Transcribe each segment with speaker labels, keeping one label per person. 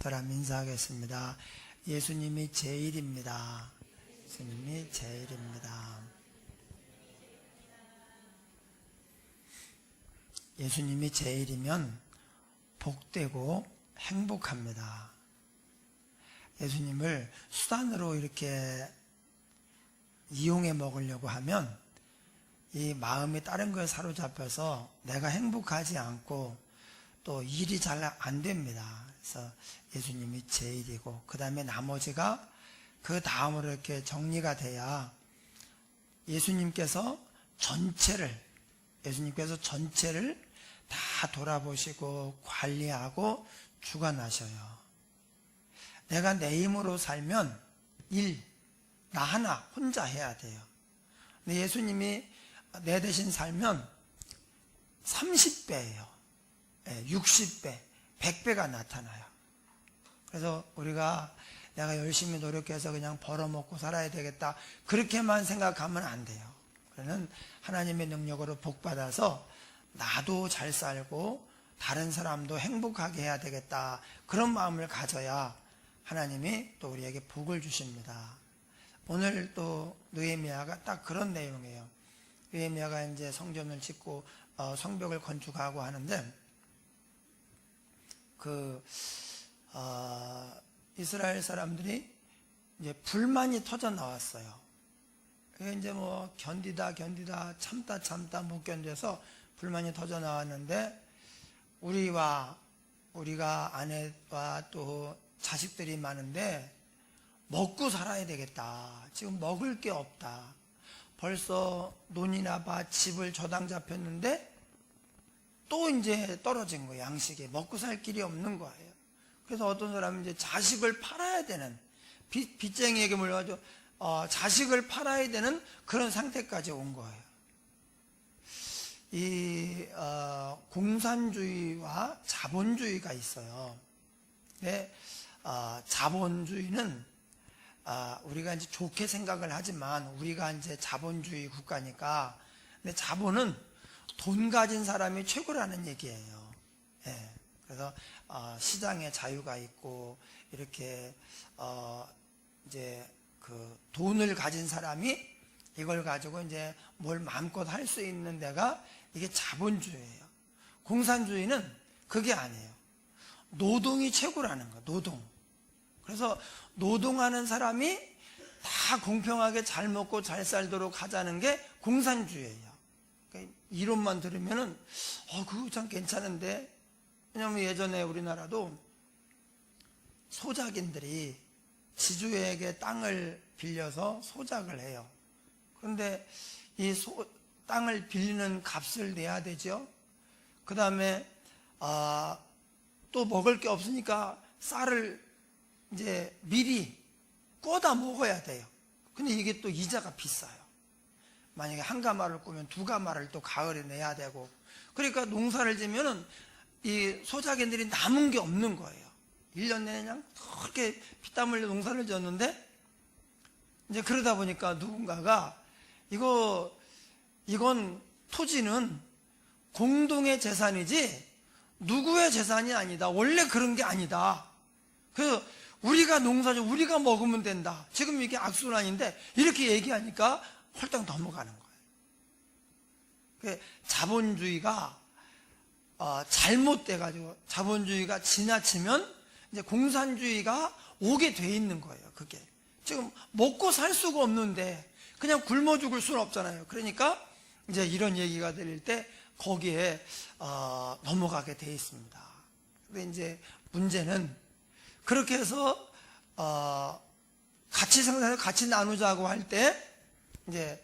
Speaker 1: 사람 인사하겠습니다. 예수님이 제일입니다. 예수님이 제일입니다. 예수님이 제일이면 복되고 행복합니다. 예수님을 수단으로 이렇게 이용해 먹으려고 하면 이 마음이 다른 거에 사로잡혀서 내가 행복하지 않고 또 일이 잘 안 됩니다. 그래서 예수님이 제일이고 그 다음에 나머지가 그 다음으로 이렇게 정리가 돼야 예수님께서 전체를 다 돌아보시고 관리하고 주관하셔요. 내가 내 힘으로 살면 나 하나 혼자 해야 돼요. 근데 예수님이 내 대신 살면 30배예요. 60배, 100배가 나타나요. 그래서 우리가 내가 열심히 노력해서 그냥 벌어먹고 살아야 되겠다, 그렇게만 생각하면 안 돼요. 그러면 하나님의 능력으로 복받아서 나도 잘 살고 다른 사람도 행복하게 해야 되겠다, 그런 마음을 가져야 하나님이 또 우리에게 복을 주십니다. 오늘 또 느헤미야가 딱 그런 내용이에요. 느헤미야가 이제 성전을 짓고 성벽을 건축하고 하는데 이스라엘 사람들이 이제 불만이 터져 나왔어요. 그게 이제 뭐 견디다 참다 못 견뎌서 불만이 터져 나왔는데 우리가 아내와 또 자식들이 많은데 먹고 살아야 되겠다. 지금 먹을 게 없다. 벌써 논이나 밭, 집을 저당 잡혔는데 또 이제 떨어진 거예요. 양식이 먹고 살 길이 없는 거예요. 그래서 어떤 사람은 이제 자식을 팔아야 되는, 빚쟁이에게 물려가지고 자식을 팔아야 되는 그런 상태까지 온 거예요. 이 공산주의와 자본주의가 있어요. 근데 자본주의는 우리가 이제 좋게 생각을 하지만 우리가 이제 자본주의 국가니까, 근데 자본은 돈 가진 사람이 최고라는 얘기예요. 예. 그래서 시장에 자유가 있고 이렇게 이제 그 돈을 가진 사람이 이걸 가지고 이제 뭘 마음껏 할 수 있는 데가 이게 자본주의예요. 공산주의는 그게 아니에요. 노동이 최고라는 거, 노동. 그래서 노동하는 사람이 다 공평하게 잘 먹고 잘 살도록 하자는 게 공산주의예요. 그러니까 이론만 들으면은 그거 참 괜찮은데, 왜냐하면 예전에 우리나라도 소작인들이 지주에게 땅을 빌려서 소작을 해요. 그런데 이 땅을 빌리는 값을 내야 되죠. 그 다음에 또 먹을 게 없으니까 쌀을 이제 미리 꿔다 먹어야 돼요. 근데 이게 또 이자가 비싸요. 만약에 한 가마를 꾸면 두 가마를 또 가을에 내야 되고, 그러니까 농사를 지면은 이 소작인들이 남은 게 없는 거예요. 1년 내내 그냥 그렇게 피땀 흘려 농사를 지었는데, 이제 그러다 보니까 누군가가 이건 토지는 공동의 재산이지 누구의 재산이 아니다. 원래 그런 게 아니다. 그래서 우리가 농사죠. 우리가 먹으면 된다. 지금 이게 악순환인데 이렇게 얘기하니까 홀딱 넘어가는 거예요. 자본주의가 잘못돼가지고 자본주의가 지나치면 이제 공산주의가 오게 돼 있는 거예요. 그게 지금 먹고 살 수가 없는데 그냥 굶어 죽을 수는 없잖아요. 그러니까 이제 이런 얘기가 들릴 때 거기에 넘어가게 돼 있습니다. 근데 이제 문제는 그렇게 해서 같이 생산해서 같이 나누자고 할 때 이제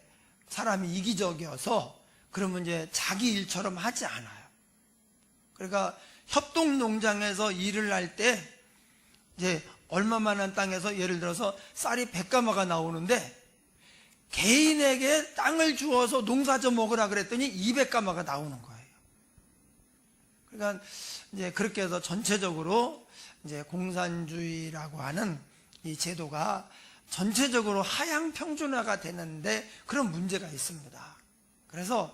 Speaker 1: 사람이 이기적이어서 그러면 이제 자기 일처럼 하지 않아요. 그러니까 협동농장에서 일을 할 때 이제 얼마만한 땅에서 예를 들어서 쌀이 100가마가 나오는데 개인에게 땅을 주어서 농사져 먹으라 그랬더니 200가마가 나오는 거예요. 그러니까 이제 그렇게 해서 전체적으로 이제 공산주의라고 하는 이 제도가 전체적으로 하향 평준화가 되는데 그런 문제가 있습니다. 그래서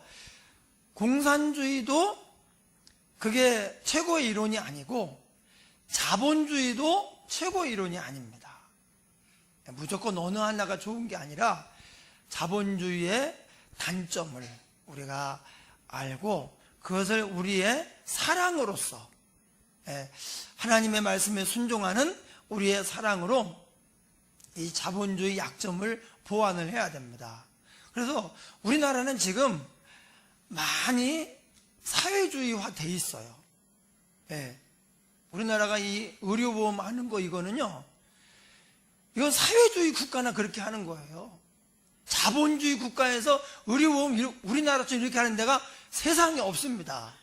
Speaker 1: 공산주의도 그게 최고의 이론이 아니고 자본주의도 최고 이론이 아닙니다. 무조건 어느 하나가 좋은 게 아니라 자본주의의 단점을 우리가 알고 그것을 우리의 사랑으로서, 하나님의 말씀에 순종하는 우리의 사랑으로 이 자본주의 약점을 보완을 해야 됩니다. 그래서 우리나라는 지금 많이 사회주의화 돼 있어요. 우리나라가 이 의료보험 하는 거 이거는요, 이건 사회주의 국가나 그렇게 하는 거예요. 자본주의 국가에서 의료보험 우리나라처럼 이렇게 하는 데가 세상에 없습니다.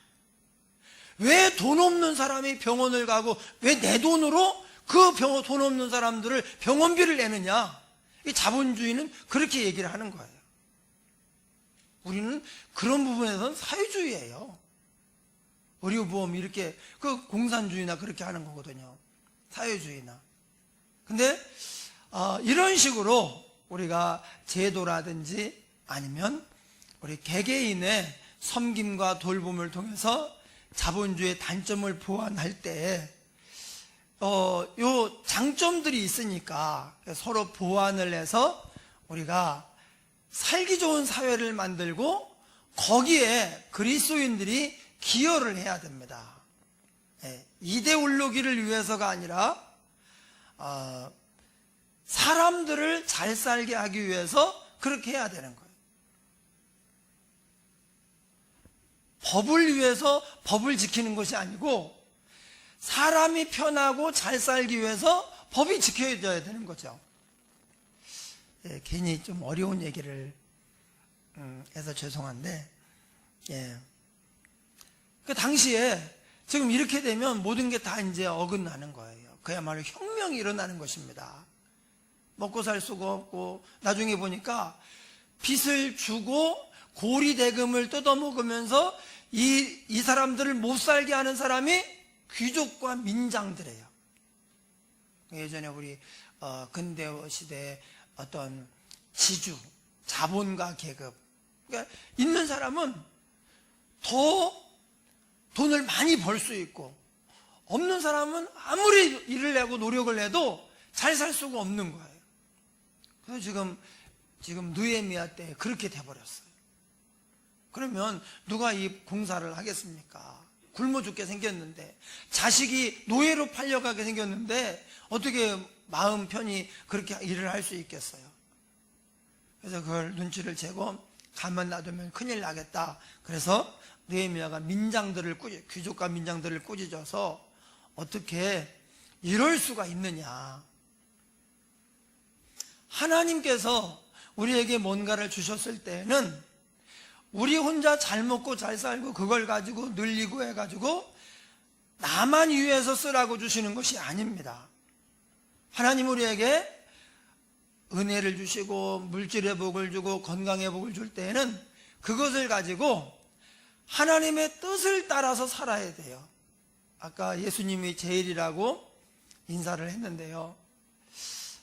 Speaker 1: 왜 돈 없는 사람이 병원을 가고 왜 내 돈으로 그 돈 없는 사람들을 병원비를 내느냐? 이 자본주의는 그렇게 얘기를 하는 거예요. 우리는 그런 부분에서는 사회주의예요. 의료보험 이렇게 그 공산주의나 그렇게 하는 거거든요. 사회주의나. 근데 이런 식으로 우리가 제도라든지 아니면 우리 개개인의 섬김과 돌봄을 통해서 자본주의의 단점을 보완할 때 요 장점들이 있으니까 서로 보완을 해서 우리가 살기 좋은 사회를 만들고 거기에 그리스도인들이 기여를 해야 됩니다. 이데올로기를 위해서가 아니라 사람들을 잘 살게 하기 위해서 그렇게 해야 되는 거예요. 법을 위해서 법을 지키는 것이 아니고 사람이 편하고 잘 살기 위해서 법이 지켜져야 되는 거죠. 괜히 좀 어려운 얘기를 해서 죄송한데, 그 당시에 지금 이렇게 되면 모든 게 다 이제 어긋나는 거예요. 그야말로 혁명이 일어나는 것입니다. 먹고 살 수가 없고 나중에 보니까 빚을 주고 고리대금을 뜯어먹으면서 이 사람들을 못 살게 하는 사람이 귀족과 민장들이에요. 예전에 우리 근대 시대의 어떤 지주, 자본가 계급, 그러니까 있는 사람은 더 돈을 많이 벌 수 있고 없는 사람은 아무리 일을 내고 노력을 해도 잘 살 수가 없는 거예요. 그래서 지금 느헤미야 때 그렇게 돼버렸어요. 그러면 누가 이 공사를 하겠습니까? 굶어 죽게 생겼는데, 자식이 노예로 팔려가게 생겼는데 어떻게 마음 편히 그렇게 일을 할 수 있겠어요? 그래서 그걸 눈치를 채고 가만 놔두면 큰일 나겠다. 그래서 느헤미야가 귀족과 민장들을 꾸짖어서 어떻게 이럴 수가 있느냐. 하나님께서 우리에게 뭔가를 주셨을 때는 우리 혼자 잘 먹고 잘 살고 그걸 가지고 늘리고 해가지고 나만 위해서 쓰라고 주시는 것이 아닙니다. 하나님 우리에게 은혜를 주시고 물질의 복을 주고 건강의 복을 줄 때에는 그것을 가지고 하나님의 뜻을 따라서 살아야 돼요. 아까 예수님이 제일이라고 인사를 했는데요,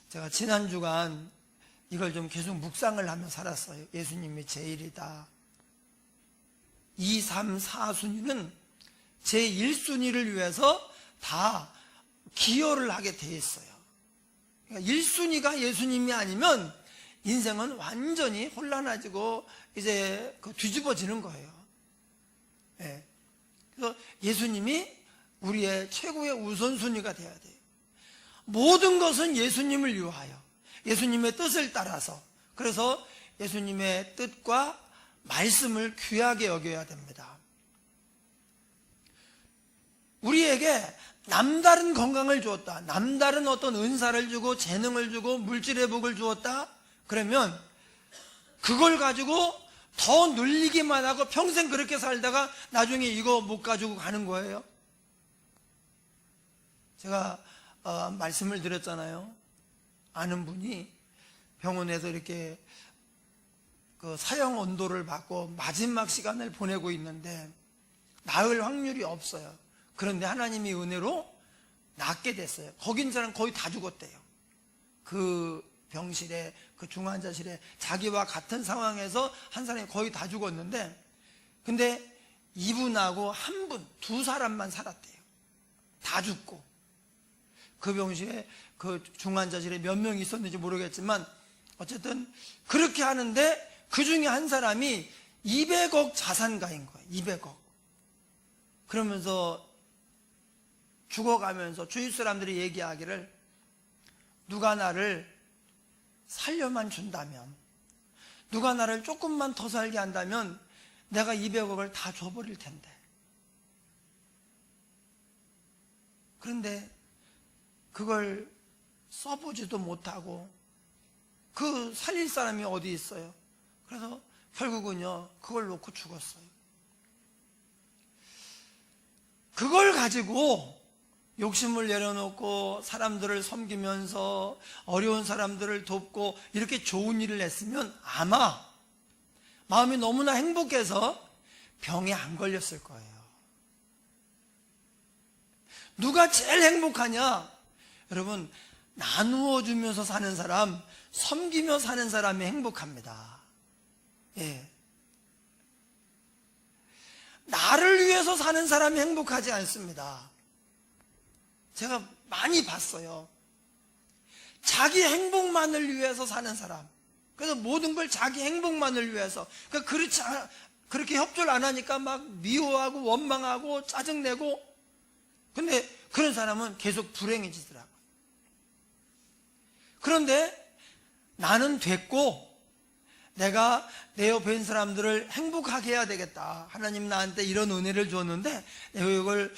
Speaker 1: 제가 지난 주간 이걸 좀 계속 묵상을 하며 살았어요. 예수님이 제일이다. 2, 3, 4순위는 제1순위를 위해서 다 기여를 하게 돼 있어요. 그러니까 1순위가 예수님이 아니면 인생은 완전히 혼란해지고 이제 뒤집어지는 거예요. 그래서 예수님이 우리의 최고의 우선순위가 돼야 돼요. 모든 것은 예수님을 위하여, 예수님의 뜻을 따라서, 그래서 예수님의 뜻과 말씀을 귀하게 여겨야 됩니다. 우리에게 남다른 건강을 주었다, 남다른 어떤 은사를 주고 재능을 주고 물질의 복을 주었다, 그러면 그걸 가지고 더 늘리기만 하고 평생 그렇게 살다가 나중에 이거 못 가지고 가는 거예요. 제가 말씀을 드렸잖아요. 아는 분이 병원에서 이렇게 그 사형 언도를 받고 마지막 시간을 보내고 있는데 나을 확률이 없어요. 그런데 하나님의 은혜로 낫게 됐어요. 거기 있는 사람 거의 다 죽었대요. 그 병실에, 그 중환자실에 자기와 같은 상황에서 한 사람이 거의 다 죽었는데, 근데 이분하고 한 분, 두 사람만 살았대요. 다 죽고. 그 병실에 그 중환자실에 몇 명이 있었는지 모르겠지만 어쨌든 그렇게 하는데 그 중에 한 사람이 200억 자산가인 거예요. 200억. 그러면서 죽어가면서 주위 사람들이 얘기하기를 누가 나를 살려만 준다면, 누가 나를 조금만 더 살게 한다면 내가 200억을 다 줘버릴 텐데. 그런데 그걸 써보지도 못하고 그 살릴 사람이 어디 있어요? 그래서 결국은요 그걸 놓고 죽었어요. 그걸 가지고 욕심을 내려놓고 사람들을 섬기면서 어려운 사람들을 돕고 이렇게 좋은 일을 했으면 아마 마음이 너무나 행복해서 병에 안 걸렸을 거예요. 누가 제일 행복하냐? 여러분, 나누어 주면서 사는 사람, 섬기며 사는 사람이 행복합니다. 예. 나를 위해서 사는 사람이 행복하지 않습니다. 제가 많이 봤어요. 자기 행복만을 위해서 사는 사람. 그래서 모든 걸 자기 행복만을 위해서. 그러니까 그렇게 협조를 안 하니까 막 미워하고 원망하고 짜증내고. 근데 그런 사람은 계속 불행해지더라고요. 그런데 나는 됐고 내가 내 옆에 있는 사람들을 행복하게 해야 되겠다. 하나님 나한테 이런 은혜를 줬는데 내가 이걸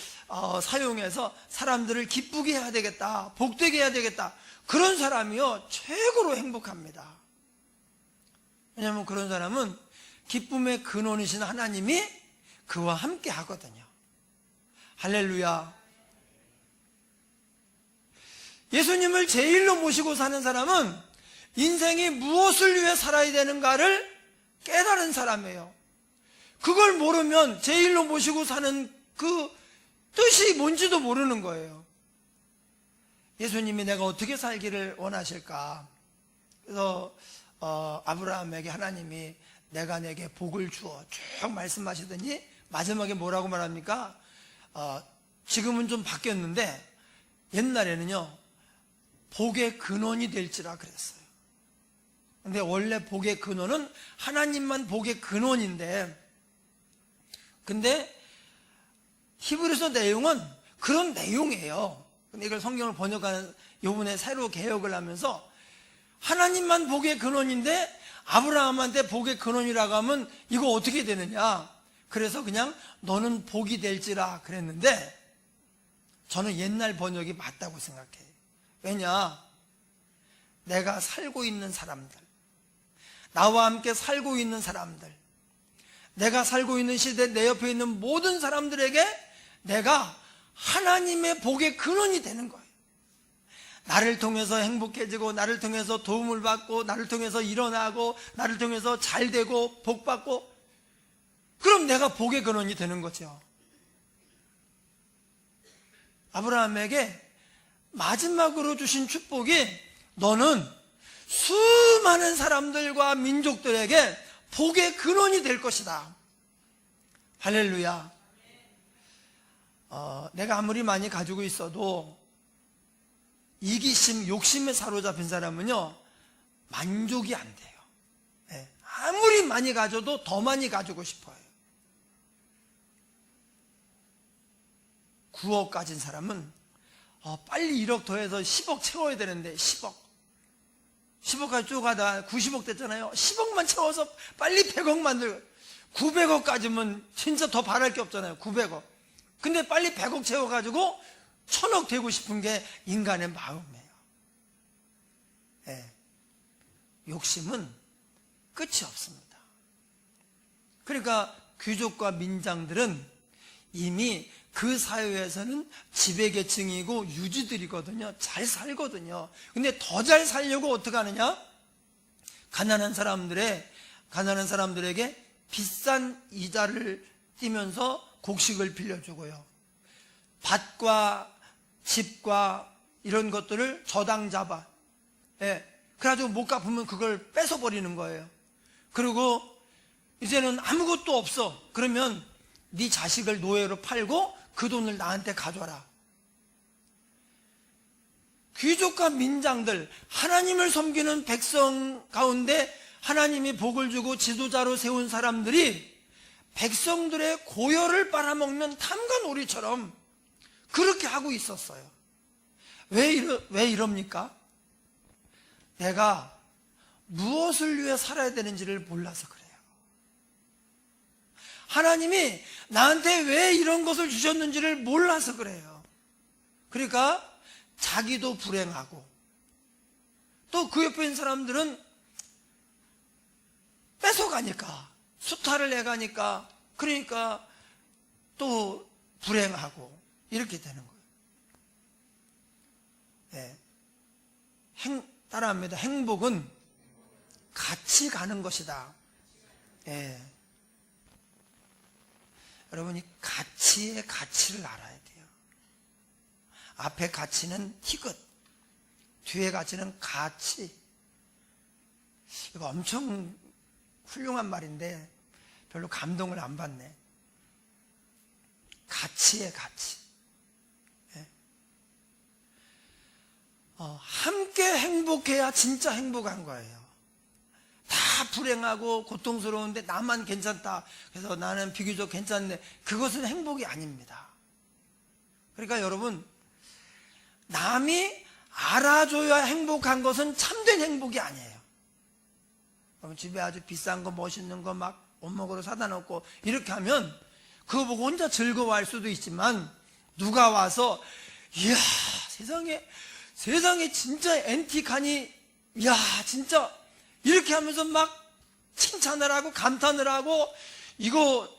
Speaker 1: 사용해서 사람들을 기쁘게 해야 되겠다. 복되게 해야 되겠다. 그런 사람이요 최고로 행복합니다. 왜냐하면 그런 사람은 기쁨의 근원이신 하나님이 그와 함께 하거든요. 할렐루야. 예수님을 제일로 모시고 사는 사람은 인생이 무엇을 위해 살아야 되는가를 깨달은 사람이에요. 그걸 모르면 제일로 모시고 사는 그 뜻이 뭔지도 모르는 거예요. 예수님이 내가 어떻게 살기를 원하실까? 그래서 아브라함에게 하나님이 내가 내게 복을 주어 쭉 말씀하시더니 마지막에 뭐라고 말합니까? 지금은 좀 바뀌었는데 옛날에는요 복의 근원이 될지라 그랬어요. 근데 원래 복의 근원은 하나님만 복의 근원인데, 근데 히브리서 내용은 그런 내용이에요. 근데 이걸 성경을 번역하는 요번에 새로 개혁을 하면서 하나님만 복의 근원인데 아브라함한테 복의 근원이라고 하면 이거 어떻게 되느냐? 그래서 그냥 너는 복이 될지라 그랬는데 저는 옛날 번역이 맞다고 생각해요. 왜냐? 내가 살고 있는 사람들, 나와 함께 살고 있는 사람들, 내가 살고 있는 시대 내 옆에 있는 모든 사람들에게 내가 하나님의 복의 근원이 되는 거예요. 나를 통해서 행복해지고, 나를 통해서 도움을 받고, 나를 통해서 일어나고, 나를 통해서 잘되고 복받고, 그럼 내가 복의 근원이 되는 거죠. 아브라함에게 마지막으로 주신 축복이 너는 수많은 사람들과 민족들에게 복의 근원이 될 것이다. 할렐루야. 내가 아무리 많이 가지고 있어도 이기심, 욕심에 사로잡힌 사람은요 만족이 안 돼요. 네. 아무리 많이 가져도 더 많이 가지고 싶어요. 9억 가진 사람은 빨리 1억 더해서 10억 채워야 되는데 10억까지 쭉 가다가 90억 됐잖아요. 10억만 채워서 빨리 100억 만들고, 900억 까지면 진짜 더 바랄 게 없잖아요. 900억. 근데 빨리 100억 채워가지고 1000억 되고 싶은 게 인간의 마음이에요. 네. 욕심은 끝이 없습니다. 그러니까 귀족과 민장들은 이미 그 사회에서는 지배계층이고 유지들이거든요. 잘 살거든요. 근데 더 잘 살려고 어떻게 하느냐? 가난한 사람들에게 비싼 이자를 띄면서 곡식을 빌려주고요. 밭과 집과 이런 것들을 저당 잡아. 예. 그래가지고 못 갚으면 그걸 뺏어버리는 거예요. 그리고 이제는 아무것도 없어. 그러면 네 자식을 노예로 팔고 그 돈을 나한테 가져라. 귀족과 민장들, 하나님을 섬기는 백성 가운데 하나님이 복을 주고 지도자로 세운 사람들이 백성들의 고열을 빨아먹는 탐관오리처럼 그렇게 하고 있었어요. 왜 이럽니까? 내가 무엇을 위해 살아야 되는지를 몰라서 그래요. 하나님이 나한테 왜 이런 것을 주셨는지를 몰라서 그래요. 그러니까 자기도 불행하고 또 그 옆에 있는 사람들은 뺏어가니까, 수탈을 해가니까, 그러니까 또 불행하고 이렇게 되는 거예요. 네. 따라합니다. 행복은 같이 가는 것이다. 네. 여러분이 가치의 가치를 알아야 돼요. 앞에 가치는 티귿, 뒤에 가치는 가치. 이거 엄청 훌륭한 말인데 별로 감동을 안 받네. 가치의 가치. 네. 함께 행복해야 진짜 행복한 거예요. 다 불행하고 고통스러운데 나만 괜찮다, 그래서 나는 비교적 괜찮네, 그것은 행복이 아닙니다. 그러니까 여러분, 남이 알아줘야 행복한 것은 참된 행복이 아니에요. 그럼 집에 아주 비싼 거 멋있는 거 막 원목으로 사다 놓고 이렇게 하면 그거 보고 혼자 즐거워할 수도 있지만, 누가 와서 이야 세상에 진짜 앤틱하니, 이야 진짜 이렇게 하면서 막 칭찬을 하고 감탄을 하고, 이거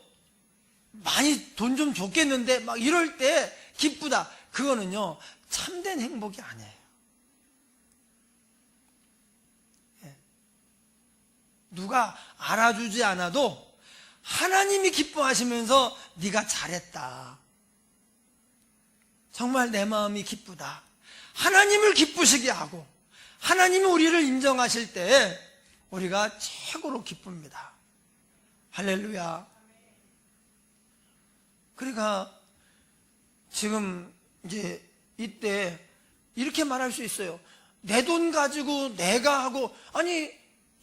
Speaker 1: 많이 돈 좀 줬겠는데 막 이럴 때 기쁘다, 그거는요 참된 행복이 아니에요. 누가 알아주지 않아도 하나님이 기뻐하시면서 네가 잘했다, 정말 내 마음이 기쁘다, 하나님을 기쁘시게 하고 하나님이 우리를 인정하실 때 우리가 최고로 기쁩니다. 할렐루야. 그러니까 지금 이제 이때 이렇게 말할 수 있어요. 내 돈 가지고 내가 하고, 아니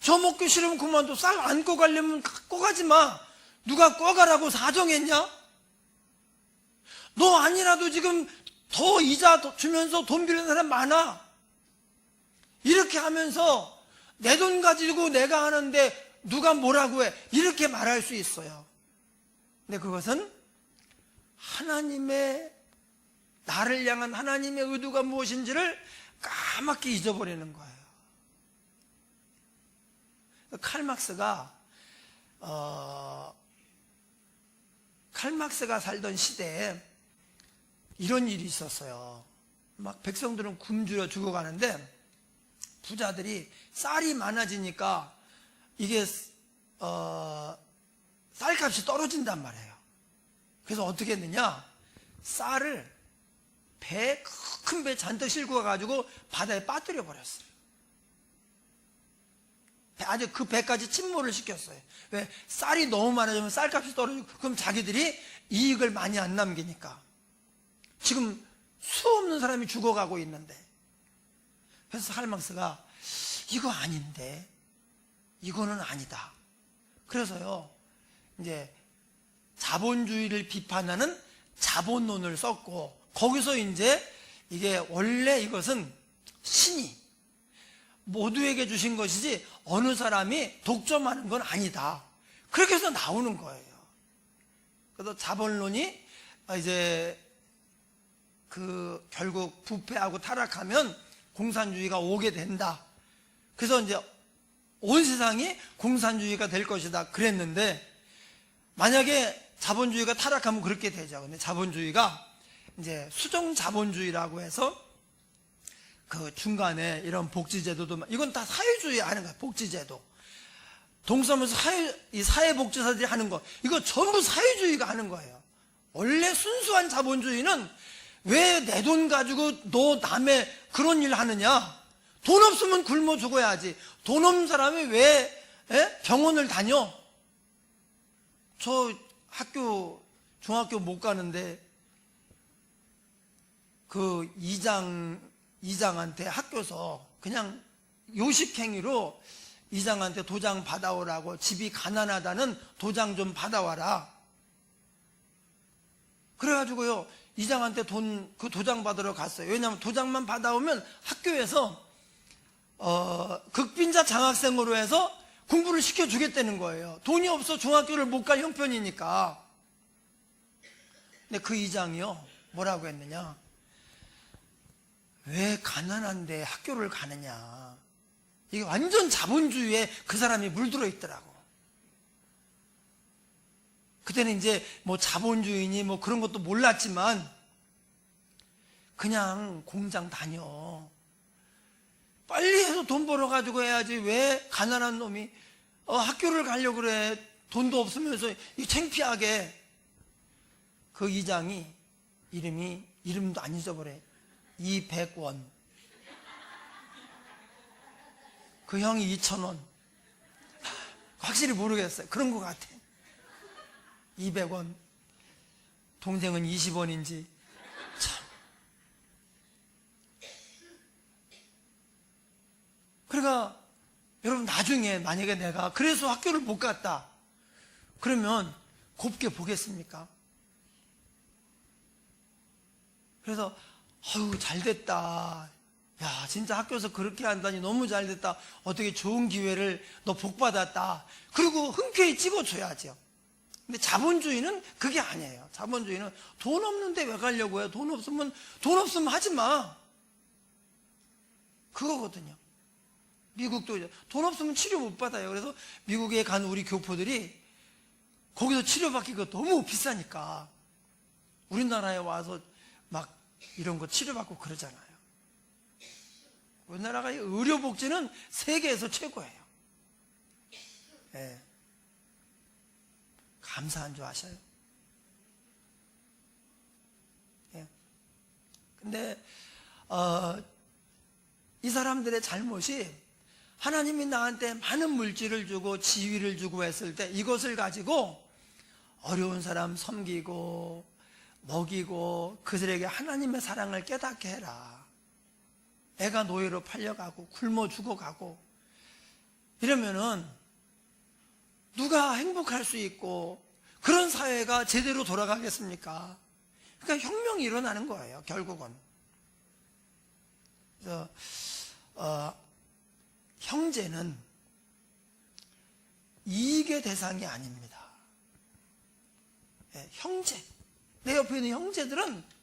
Speaker 1: 저 먹기 싫으면 그만둬. 쌀 안 꺼가려면 꺼가지 마. 누가 꺼가라고 사정했냐? 너 아니라도 지금 더 이자 주면서 돈 빌리는 사람 많아. 이렇게 하면서 내 돈 가지고 내가 하는데 누가 뭐라고 해, 이렇게 말할 수 있어요. 근데 그것은 하나님의, 나를 향한 하나님의 의도가 무엇인지를 까맣게 잊어버리는 거예요. 칼막스가 살던 시대에 이런 일이 있었어요. 막 백성들은 굶주려 죽어가는데 부자들이 쌀이 많아지니까 이게 쌀값이 떨어진단 말이에요. 그래서 어떻게 했느냐, 쌀을 큰 배 잔뜩 싣고 가가지고 바다에 빠뜨려 버렸어요. 아주 그 배까지 침몰을 시켰어요. 왜? 쌀이 너무 많아지면 쌀값이 떨어지고, 그럼 자기들이 이익을 많이 안 남기니까. 지금 수 없는 사람이 죽어가고 있는데, 그래서 칼막스가 이거 아닌데, 이거는 아니다. 그래서요, 이제 자본주의를 비판하는 자본론을 썼고, 거기서 이제 이게 원래 이것은 신이 모두에게 주신 것이지 어느 사람이 독점하는 건 아니다, 그렇게 해서 나오는 거예요. 그래서 자본론이 이제 결국 부패하고 타락하면 공산주의가 오게 된다. 그래서 이제 온 세상이 공산주의가 될 것이다 그랬는데, 만약에 자본주의가 타락하면 그렇게 되죠. 근데 자본주의가 이제 수정 자본주의라고 해서 그 중간에 이런 복지제도도, 이건 다 사회주의 하는 거야. 복지제도, 동서면서 이 사회복지사들이 하는 거, 이거 전부 사회주의가 하는 거예요. 원래 순수한 자본주의는 왜 내 돈 가지고 너 남의 그런 일 하느냐? 돈 없으면 굶어 죽어야지. 돈 없는 사람이 왜 병원을 다녀? 저 중학교 못 가는데 그 이장 이장한테 학교에서 그냥 요식행위로 이장한테 도장 받아오라고, 집이 가난하다는 도장 좀 받아와라. 그래가지고요, 이장한테 그 도장 받으러 갔어요. 왜냐하면 도장만 받아오면 학교에서 극빈자 장학생으로 해서 공부를 시켜주겠다는 거예요. 돈이 없어 중학교를 못 갈 형편이니까. 근데 그 이장이요, 뭐라고 했느냐? 왜 가난한데 학교를 가느냐? 이게 완전 자본주의에 그 사람이 물들어 있더라고. 그때는 이제 뭐 자본주의니 뭐 그런 것도 몰랐지만, 그냥 공장 다녀. 빨리 해서 돈 벌어가지고 해야지. 왜 가난한 놈이 학교를 가려고 그래. 돈도 없으면서 이 창피하게. 그 이장이 이름도 안 잊어버려. 200원. 그 형이 2,000원. 확실히 모르겠어요. 그런 것 같아. 200원. 동생은 20원인지. 참. 그러니까 여러분, 나중에 만약에 내가 그래서 학교를 못 갔다 그러면 곱게 보겠습니까? 그래서 아유, 잘됐다. 야, 진짜 학교에서 그렇게 한다니 너무 잘됐다. 어떻게 좋은 기회를 너 복받았다. 그리고 흔쾌히 찍어줘야죠. 근데 자본주의는 그게 아니에요. 자본주의는 돈 없는데 왜 가려고 해요? 돈 없으면 하지 마. 그거거든요. 미국도 돈 없으면 치료 못 받아요. 그래서 미국에 간 우리 교포들이 거기서 치료받기가 너무 비싸니까 우리나라에 와서 막 이런 거 치료받고 그러잖아요. 우리나라가 의료복지는 세계에서 최고예요. 네. 감사한 줄 아셔요? 예. 근데 이 사람들의 잘못이, 하나님이 나한테 많은 물질을 주고 지위를 주고 했을 때 이것을 가지고 어려운 사람 섬기고 먹이고 그들에게 하나님의 사랑을 깨닫게 해라. 애가 노예로 팔려가고 굶어 죽어가고 이러면은 누가 행복할 수 있고 그런 사회가 제대로 돌아가겠습니까? 그러니까 혁명이 일어나는 거예요, 결국은. 그래서 형제는 이익의 대상이 아닙니다. 네, 형제, 내 옆에 있는 형제들은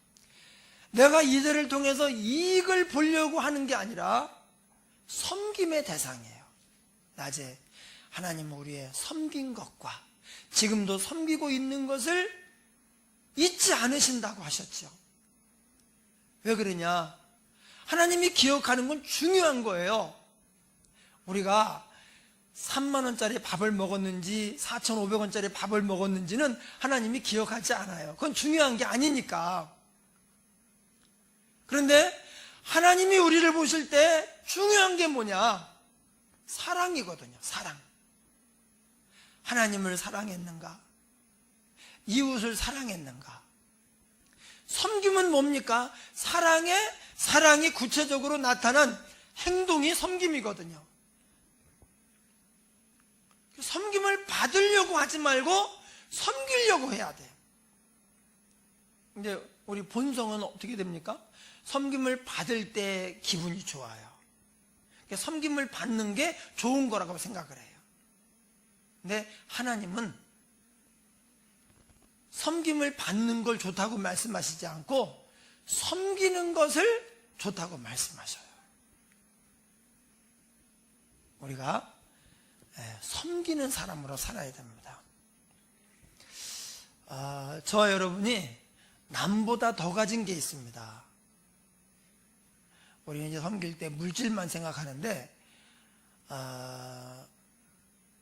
Speaker 1: 내가 이들을 통해서 이익을 보려고 하는 게 아니라 섬김의 대상이에요. 낮에 하나님은 우리의 섬긴 것과 지금도 섬기고 있는 것을 잊지 않으신다고 하셨죠. 왜 그러냐? 하나님이 기억하는 건 중요한 거예요. 우리가 3만원짜리 밥을 먹었는지 4,500원짜리 밥을 먹었는지는 하나님이 기억하지 않아요. 그건 중요한 게 아니니까. 그런데 하나님이 우리를 보실 때 중요한 게 뭐냐? 사랑이거든요. 사랑. 하나님을 사랑했는가? 이웃을 사랑했는가? 섬김은 뭡니까? 사랑이 구체적으로 나타난 행동이 섬김이거든요. 섬김을 받으려고 하지 말고 섬기려고 해야 돼요. 근데 우리 본성은 어떻게 됩니까? 섬김을 받을 때 기분이 좋아요. 그러니까 섬김을 받는 게 좋은 거라고 생각을 해요. 근데 하나님은 섬김을 받는 걸 좋다고 말씀하시지 않고 섬기는 것을 좋다고 말씀하셔요. 우리가 섬기는 사람으로 살아야 됩니다. 저와 여러분이 남보다 더 가진 게 있습니다. 우리는 이제 섬길 때 물질만 생각하는데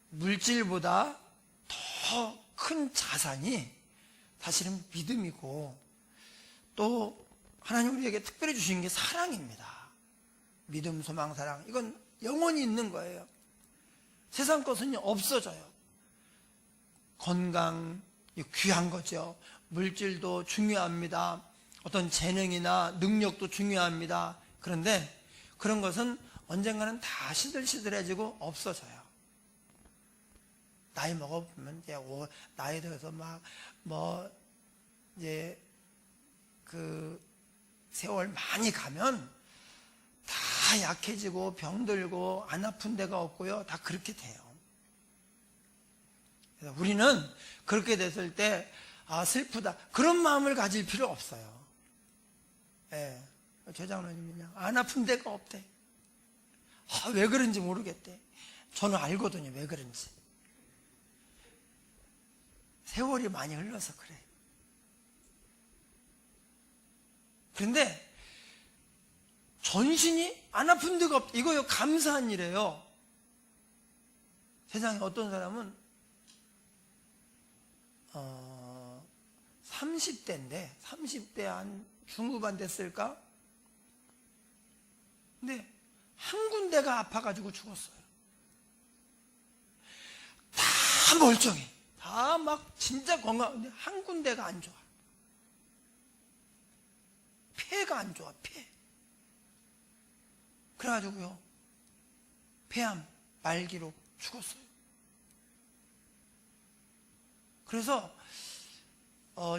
Speaker 1: 물질보다 더 큰 자산이 사실은 믿음이고, 또 하나님 우리에게 특별히 주신 게 사랑입니다. 믿음, 소망, 사랑, 이건 영원히 있는 거예요. 세상 것은 없어져요. 건강, 귀한 거죠. 물질도 중요합니다. 어떤 재능이나 능력도 중요합니다. 그런데 그런 것은 언젠가는 다 시들시들해지고 없어져요. 나이 먹어보면 이제 나이 들어서 이제 그 세월 많이 가면 다 약해지고 병들고 안 아픈 데가 없고요. 다 그렇게 돼요. 그래서 우리는 그렇게 됐을 때 슬프다 그런 마음을 가질 필요 없어요. 예. 최장로님이 그냥 안 아픈 데가 없대. 왜 그런지 모르겠대. 저는 알거든요. 왜 그런지. 세월이 많이 흘러서 그래. 그런데 전신이 안 아픈 데가 없다. 이거 감사한 일이에요. 세상에 어떤 사람은 30대인데 30대 한 중후반 됐을까? 근데 한 군데가 아파가지고 죽었어요. 다 멀쩡해. 다 막 진짜 건강한데 한 군데가 안 좋아. 폐가 안 좋아. 폐. 그래가지고요 폐암 말기로 죽었어요. 그래서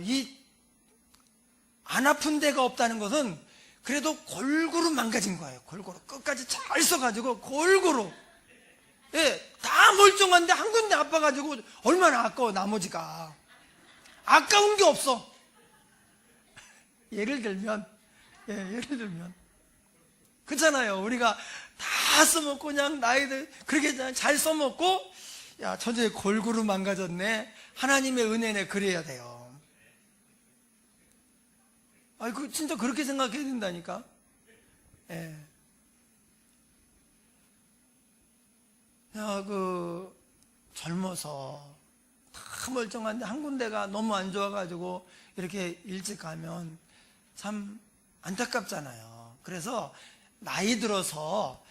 Speaker 1: 이 안 아픈 데가 없다는 것은 그래도 골고루 망가진 거예요. 골고루 끝까지 잘 써가지고 골고루 다 멀쩡한데 한 군데 아파가지고 얼마나 아까워. 나머지가 아까운 게 없어. 예를 들면 그렇잖아요. 우리가 다 써먹고 그냥 나이들 그렇게 잘 써먹고 야 저제 골고루 망가졌네. 하나님의 은혜네. 그래야 돼요. 그 진짜 그렇게 생각해야 된다니까. 예. 젊어서 다 멀쩡한데 한 군데가 너무 안 좋아가지고 이렇게 일찍 가면 참 안타깝잖아요. 그래서 나이 들어서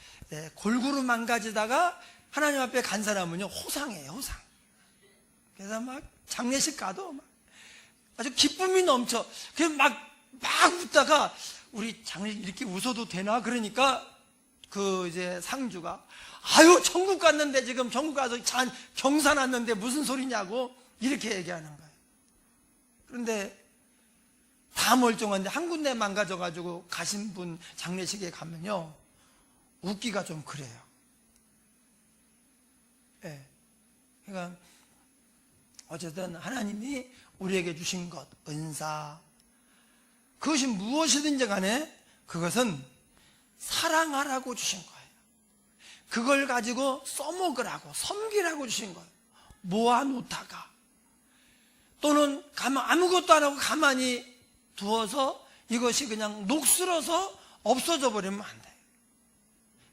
Speaker 1: 골고루 망가지다가 하나님 앞에 간 사람은요 호상이에요. 호상. 그래서 막 장례식 가도 막 아주 기쁨이 넘쳐. 그래서 막 웃다가 우리 장례식 이렇게 웃어도 되나? 그러니까 이제 상주가 천국 갔는데 지금 천국 가서 경사 났는데 무슨 소리냐고 이렇게 얘기하는 거예요. 그런데 다 멀쩡한데 한 군데 망가져가지고 가신 분 장례식에 가면요 웃기가 좀 그래요. 예. 그러니까 어쨌든 하나님이 우리에게 주신 것, 은사, 그것이 무엇이든지 간에 그것은 사랑하라고 주신 거예요. 그걸 가지고 써먹으라고, 섬기라고 주신 거예요. 모아놓다가 또는 아무것도 안 하고 가만히 두어서 이것이 그냥 녹슬어서 없어져 버리면 안 돼요.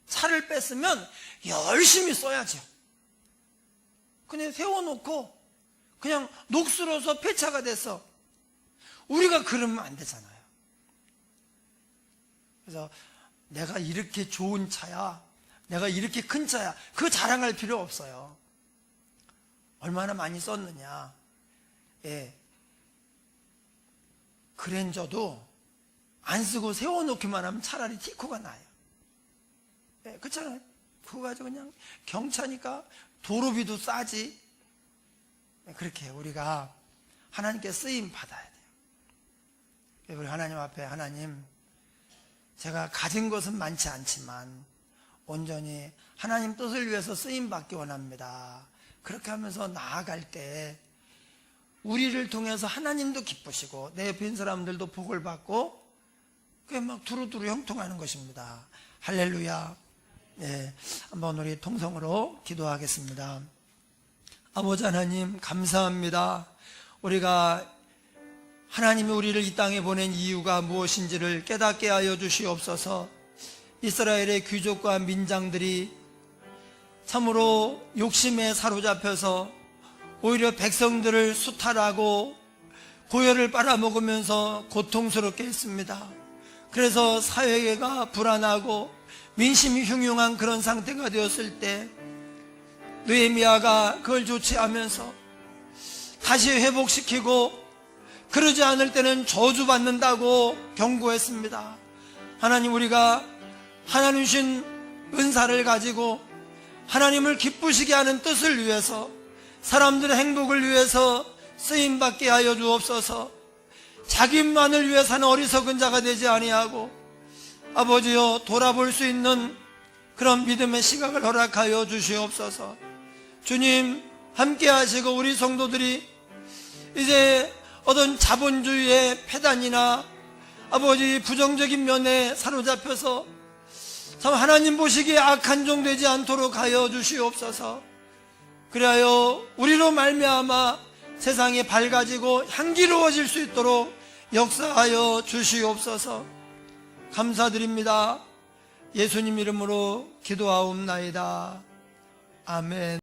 Speaker 1: 차를 뺐으면 열심히 써야죠. 그냥 세워놓고 그냥 녹슬어서 폐차가 돼서 우리가 그러면 안 되잖아요. 그래서 내가 이렇게 좋은 차야, 내가 이렇게 큰 차야, 그거 자랑할 필요 없어요. 얼마나 많이 썼느냐. 예. 그랜저도 안 쓰고 세워놓기만 하면 차라리 티코가 나요. 예, 그렇잖아요. 그거 가지고 그냥 경차니까 도로비도 싸지. 예, 그렇게 우리가 하나님께 쓰임 받아야 돼요. 우리 하나님 앞에 하나님, 제가 가진 것은 많지 않지만 온전히 하나님 뜻을 위해서 쓰임 받기 원합니다. 그렇게 하면서 나아갈 때 우리를 통해서 하나님도 기쁘시고 내 옆에 있는 사람들도 복을 받고 그게 막 두루두루 형통하는 것입니다. 할렐루야. 네, 한번 우리 통성으로 기도하겠습니다. 아버지 하나님 감사합니다. 우리가 하나님이 우리를 이 땅에 보낸 이유가 무엇인지를 깨닫게 하여 주시옵소서. 이스라엘의 귀족과 민장들이 참으로 욕심에 사로잡혀서 오히려 백성들을 수탈하고 고열을 빨아먹으면서 고통스럽게 했습니다. 그래서 사회가 불안하고 민심이 흉흉한 그런 상태가 되었을 때 느헤미야가 그걸 조치하면서 다시 회복시키고 그러지 않을 때는 저주받는다고 경고했습니다. 하나님, 우리가 하나님 주신 은사를 가지고 하나님을 기쁘시게 하는 뜻을 위해서, 사람들의 행복을 위해서 쓰임받게 하여 주옵소서. 자기만을 위해 사는 어리석은 자가 되지 아니하고 아버지여, 돌아볼 수 있는 그런 믿음의 시각을 허락하여 주시옵소서. 주님, 함께 하시고 우리 성도들이 이제 어떤 자본주의의 폐단이나 아버지 부정적인 면에 사로잡혀서 참 하나님 보시기에 악한 종 되지 않도록 하여 주시옵소서. 그리하여 우리로 말미암아 세상이 밝아지고 향기로워질 수 있도록 역사하여 주시옵소서. 감사드립니다. 예수님 이름으로 기도하옵나이다. 아멘.